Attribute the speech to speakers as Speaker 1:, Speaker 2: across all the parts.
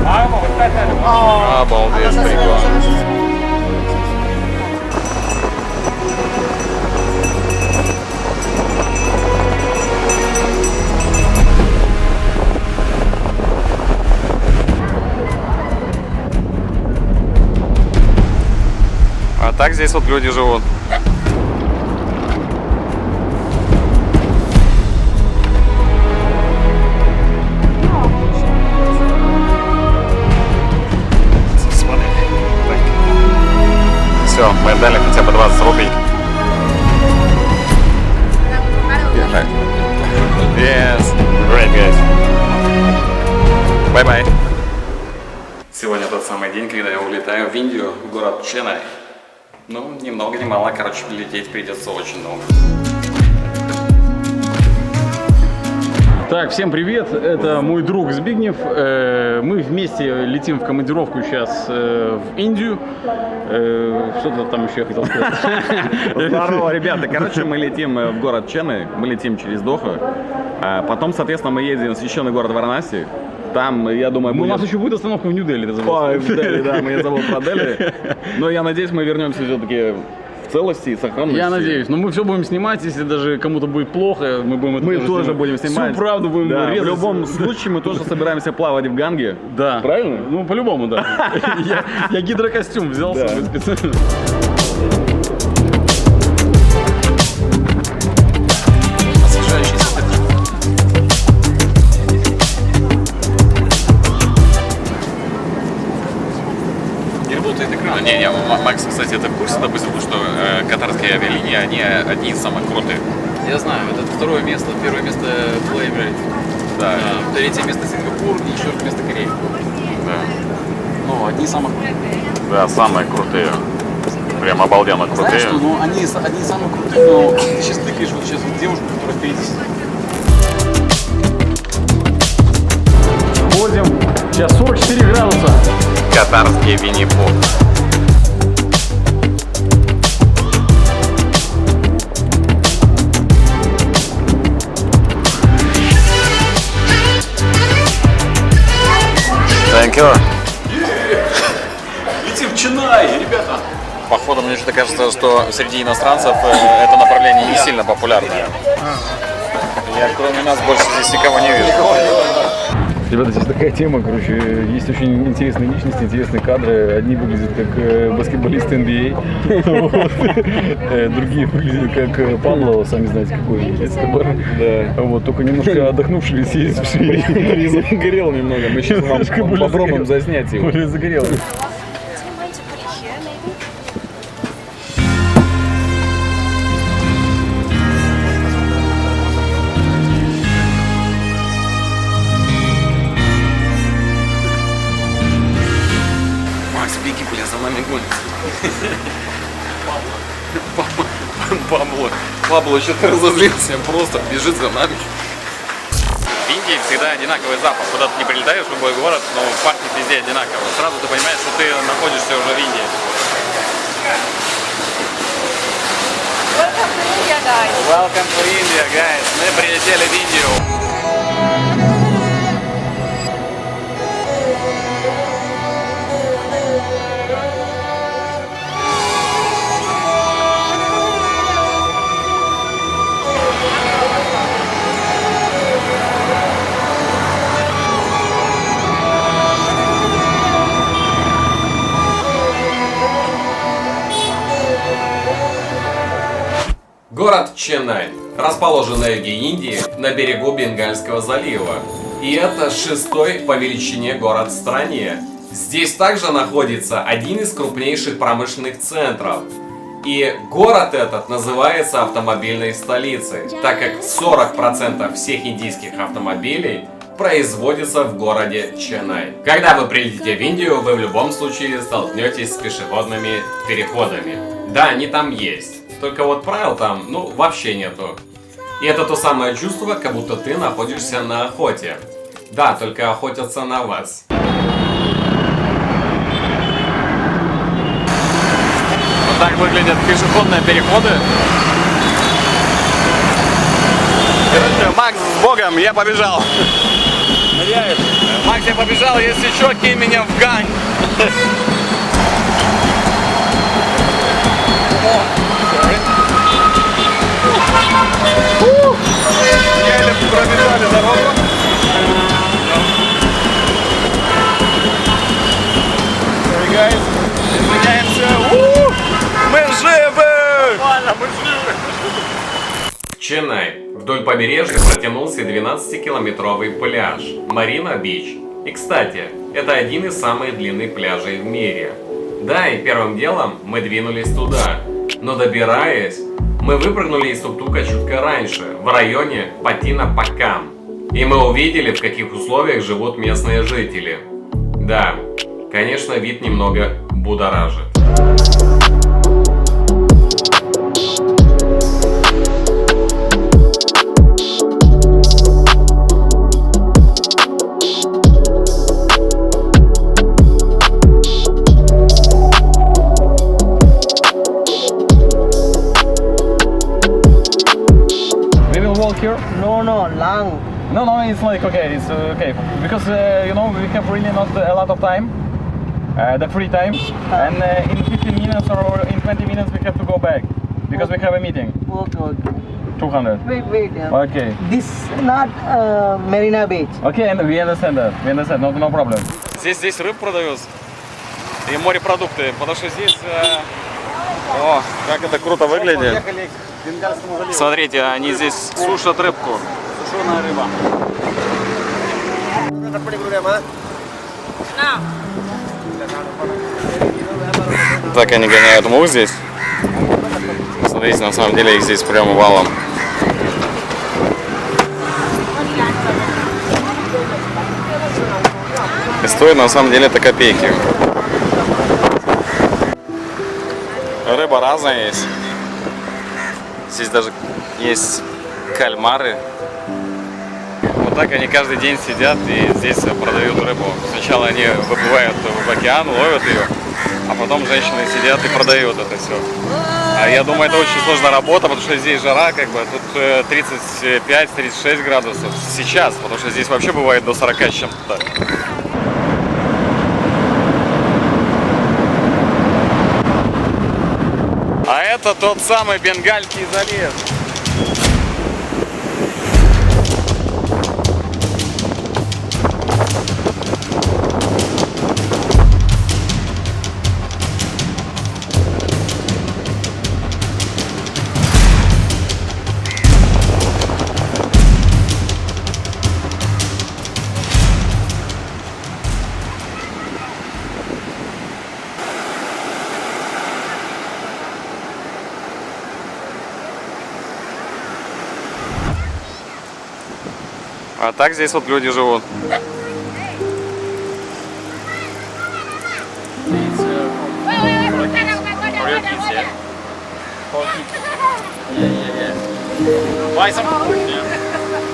Speaker 1: Обалдеть, прикольно. А так здесь вот люди живут. Все, мы отдали хотя бы 20 рублей. Yes, great guys. Bye-bye. Сегодня тот самый день, когда я улетаю в Индию, в город Ченнай. Ну, ни много ни мало, короче, лететь придется очень долго.
Speaker 2: Так, всем привет, это мой друг Збигнев. Мы вместе летим в командировку сейчас в Индию. Что-то там еще я хотел сказать.
Speaker 1: Здорово, ребята. Короче, мы летим в город Ченнай, мы летим через Доху. Потом, соответственно, мы едем в священный город Варанаси. Там, я думаю,
Speaker 2: будет... У нас еще будет остановка в Нью-Дели, ты забыл.
Speaker 1: Ой, в Дели, да, мы забыл про Дели. Но я надеюсь, мы вернемся все-таки в целости и сохранности.
Speaker 2: Я надеюсь, но мы все будем снимать, если даже кому-то будет плохо, мы будем это
Speaker 1: мы тоже будем снимать.
Speaker 2: Всю правду будем резать.
Speaker 1: В любом случае мы тоже собираемся плавать в Ганге.
Speaker 2: Да.
Speaker 1: Правильно?
Speaker 2: Ну, по-любому, да. Я гидрокостюм взял с собой специально.
Speaker 1: Не, Макс, кстати, это в курсе, допустим, что катарские авиалинии, они одни из самых крутых.
Speaker 3: Я знаю, это второе место, первое место было Emirates.
Speaker 1: Да.
Speaker 3: Третье место Сингапур и четвертое место Корея.
Speaker 1: Да.
Speaker 3: Ну, одни из самых крутых.
Speaker 1: Да, самые крутые. Прям обалденно крутые.
Speaker 3: Знаешь, что, ну, они из самых крутых, но ты сейчас тыкаешь вот сейчас вот девушку, которая впереди сидит.
Speaker 2: Ходим, сейчас 44 градуса.
Speaker 1: Катарский Винни-Пух. Thank you.
Speaker 2: Летим в Ченнай, ребята.
Speaker 1: Походу, мне что-то кажется, что среди иностранцев это направление не сильно популярное. Я кроме нас больше здесь никого не вижу.
Speaker 2: Ребята, здесь такая тема, короче, есть очень интересные личности, интересные кадры. Одни выглядят как баскетболисты NBA, другие выглядят как Пабло, сами знаете, какой Эскобар. Да. Вот, только немножко отдохнувшие, съездившие.
Speaker 1: Загорел немного, мы сейчас попробуем заснять его.
Speaker 2: Загорел.
Speaker 1: Пабло что-то разозлился, просто бежит за нами. В Индии всегда одинаковый запах. Куда ты не прилетаешь в любой город, но пахнет везде одинаково. Сразу ты понимаешь, что ты находишься уже в Индии. Welcome to India, guys. Мы прилетели в Индию.
Speaker 4: Город Ченнай расположен на юге Индии, на берегу Бенгальского залива. И это 6-й по величине город в стране. Здесь также находится один из крупнейших промышленных центров. И город этот называется автомобильной столицей, так как 40% всех индийских автомобилей производится в городе Ченнай. Когда вы прилетите в Индию, вы в любом случае столкнетесь с пешеходными переходами. Да, они там есть. Только вот правил там, ну, вообще нету. И это то самое чувство, как будто ты находишься на охоте. Да, только охотятся на вас.
Speaker 1: Вот так выглядят пешеходные переходы. Короче, Макс, с Богом, я побежал.
Speaker 2: Ныряет.
Speaker 1: Макс, я побежал, если что, кинь меня в гань. Еле пробежали дорогу. Sorry, guys. Извиняемся. Мы живы! Ладно, мы живы.
Speaker 4: Ченнай. Вдоль побережья протянулся 12-километровый пляж Марина-Бич. И, кстати, это один из самых длинных пляжей в мире. Да, и первым делом мы двинулись туда. Но добираясь, мы выпрыгнули из тук-тука чутка раньше, в районе Патина-Пакам. И мы увидели, в каких условиях живут местные жители. Да, конечно, вид немного будоражит.
Speaker 2: Here?
Speaker 5: No, long.
Speaker 2: No, it's like okay, it's okay because you know we have really not a lot of time, the free time, and in 15 minutes or in 20 minutes we have to go back because we have a meeting.
Speaker 5: Okay.
Speaker 2: 200.
Speaker 5: Wait.
Speaker 2: Okay.
Speaker 5: This not Marina Beach.
Speaker 2: Okay, and we understand that. We understand. No problem.
Speaker 1: Здесь рыб продается и морепродукты, потому что здесь... О, как это круто выглядит. Смотрите, они здесь сушат рыбку. Сушеная рыба. Так они гоняют мух здесь. Смотрите, на самом деле их здесь прямо валом. И стоит на самом деле это копейки. Рыба разная есть. Здесь даже есть кальмары. Вот так они каждый день сидят и здесь продают рыбу. Сначала они выплывают в океан, ловят ее, а потом женщины сидят и продают это все. А я думаю, это очень сложная работа, потому что здесь жара, как бы, тут 35-36 градусов сейчас, потому что здесь вообще бывает до 40 с чем-то. А это тот самый Бенгальский залив. А так здесь вот люди живут.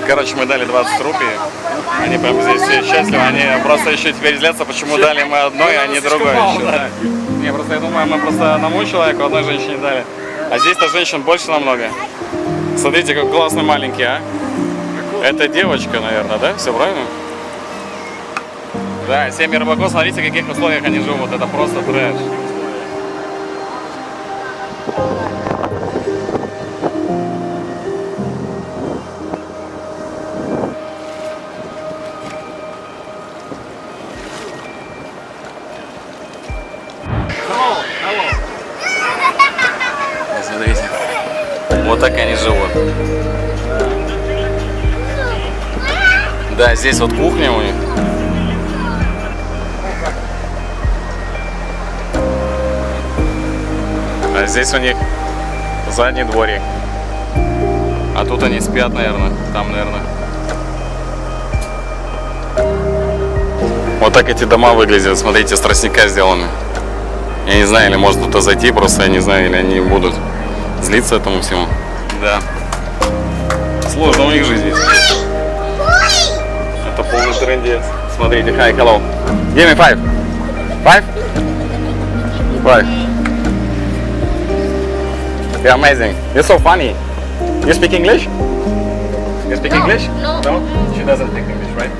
Speaker 1: Короче, мы дали 20 рупий. Они прям здесь все счастливы. Они просто еще теперь злятся, почему дали мы одной, а не другой еще. Да. Не, просто я думаю, мы просто одному человеку, одной женщине дали. А здесь-то женщин больше намного. Смотрите, как классный маленький, а? Это девочка, наверное, да? Все правильно? Да, семьи рыбаков, смотрите, в каких условиях они живут. Это просто трэш. Смотрите. Вот так они живут. Да, здесь вот кухня у них. А здесь у них задний дворик. А тут они спят, наверное. Там, наверное. Вот так эти дома выглядят. Смотрите, с тростника сделаны. Я не знаю, или может туда зайти, просто я не знаю, или они будут злиться этому всему. Да. Сложно у них жизнь здесь. Это полный трындец. Смотрите, hi, hello. Give me 5. 5? 5. You're amazing. You're so funny. You speak English? You speak English?
Speaker 6: No.
Speaker 1: No? She doesn't speak English, right?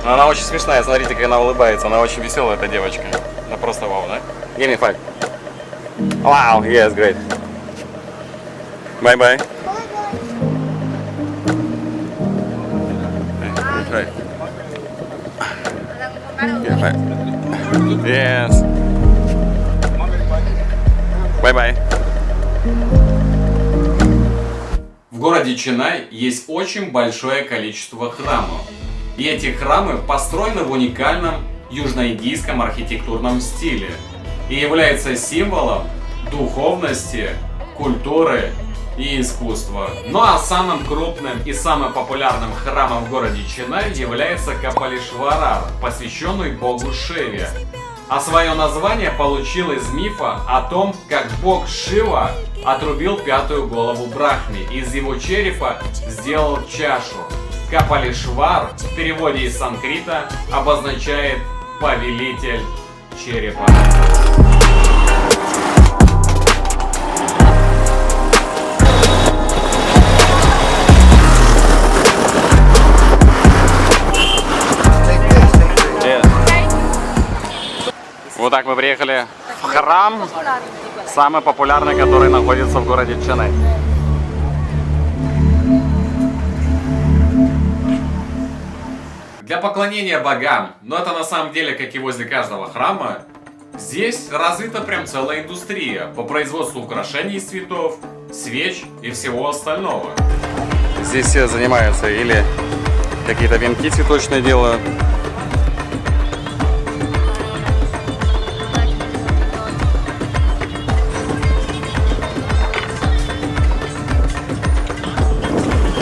Speaker 1: Но она очень смешная, смотрите, как она улыбается. Она очень веселая, эта девочка. Она просто вау, да? Give me 5. Wow, yes, great. Bye-bye. Give me 5. Yes. Bye-bye.
Speaker 4: В городе Ченай есть очень большое количество храмов. И эти храмы построены в уникальном южноиндийском архитектурном стиле и являются символом духовности, культуры и искусства. Ну а самым крупным и самым популярным храмом в городе Ченай является Капалишварар, посвященный богу Шиве. А свое название получил из мифа о том, как бог Шива отрубил пятую голову Брахме и из его черепа сделал чашу. Капалишвар в переводе из санскрита обозначает «повелитель черепа».
Speaker 1: Вот так мы приехали в храм, самый популярный, который находится в городе Ченай.
Speaker 4: Для поклонения богам, но это на самом деле, как и возле каждого храма, здесь развита прям целая индустрия по производству украшений из цветов, свеч и всего остального.
Speaker 1: Здесь все занимаются или какие-то венки цветочные делают,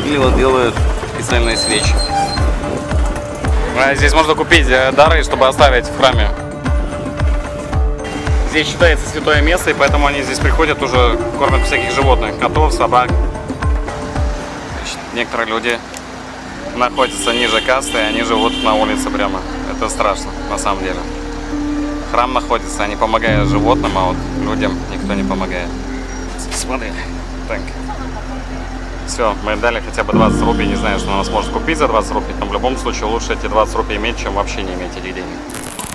Speaker 1: или вот делают специальные свечи. Здесь можно купить дары, чтобы оставить в храме. Здесь считается святое место, и поэтому они здесь приходят, уже кормят всяких животных, котов, собак. Некоторые люди находятся ниже касты, и они живут на улице прямо. Это страшно, на самом деле. Храм находится, они помогают животным, а вот людям никто не помогает. Смотри, так. Все, мы дали хотя бы 20 рублей, не знаю, что она сможет купить за 20 рублей, но в любом случае лучше эти 20 рублей иметь, чем вообще не иметь этих денег.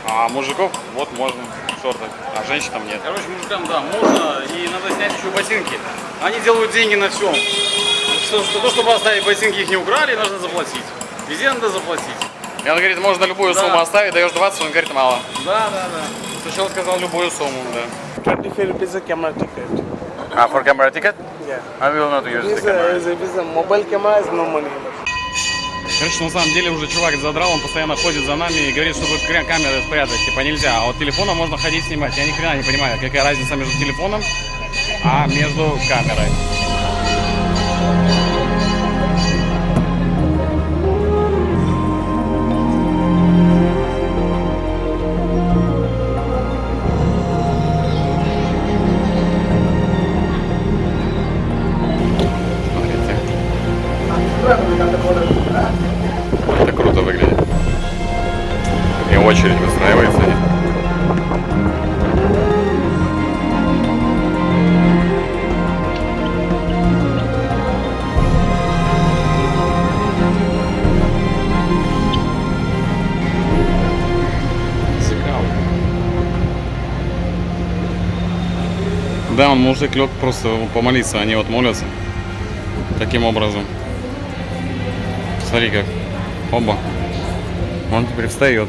Speaker 1: А мужиков вот можно в шортах, а женщинам нет.
Speaker 3: Короче, мужикам, да, можно, и надо снять еще ботинки. Они делают деньги на всем. То, чтобы оставить ботинки, их не украли, нужно заплатить. Везде надо заплатить.
Speaker 1: И он говорит, можно любую
Speaker 3: Да.
Speaker 1: сумму оставить, даешь 20, он говорит, мало.
Speaker 3: Да. Сначала сказал любую сумму, да.
Speaker 6: 25 rupees a camera ticket.
Speaker 1: А for camera ticket?
Speaker 6: Yeah.
Speaker 1: I will not use the
Speaker 6: This
Speaker 1: camera.
Speaker 6: if it's a mobile camera, is no money.
Speaker 1: Короче, на самом деле уже чувак задрал, он постоянно ходит за нами и говорит, чтобы камеры спрятать, типа нельзя. А вот телефоном можно ходить снимать. Я ни хрена не понимаю, какая разница между телефоном, а между камерой. Это круто выглядит. И очередь выстраивается. Да, он мужик лег просто помолиться, они вот молятся таким образом. Смотри как. Оба. Он теперь встает.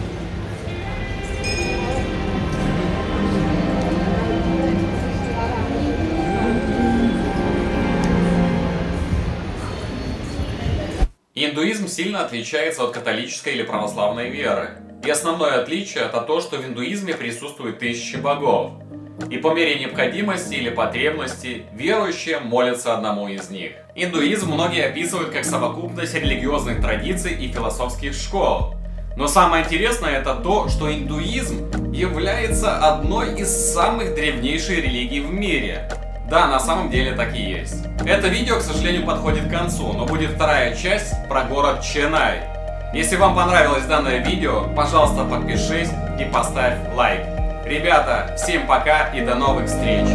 Speaker 4: Индуизм сильно отличается от католической или православной веры. И основное отличие это то, что в индуизме присутствует тысячи богов. И по мере необходимости или потребности верующие молятся одному из них. Индуизм многие описывают как совокупность религиозных традиций и философских школ. Но самое интересное это то, что индуизм является одной из самых древнейших религий в мире. Да, на самом деле так и есть. Это видео, к сожалению, подходит к концу, но будет вторая часть про город Ченай. Если вам понравилось данное видео, пожалуйста, подпишись и поставь лайк. Ребята, всем пока и до новых встреч!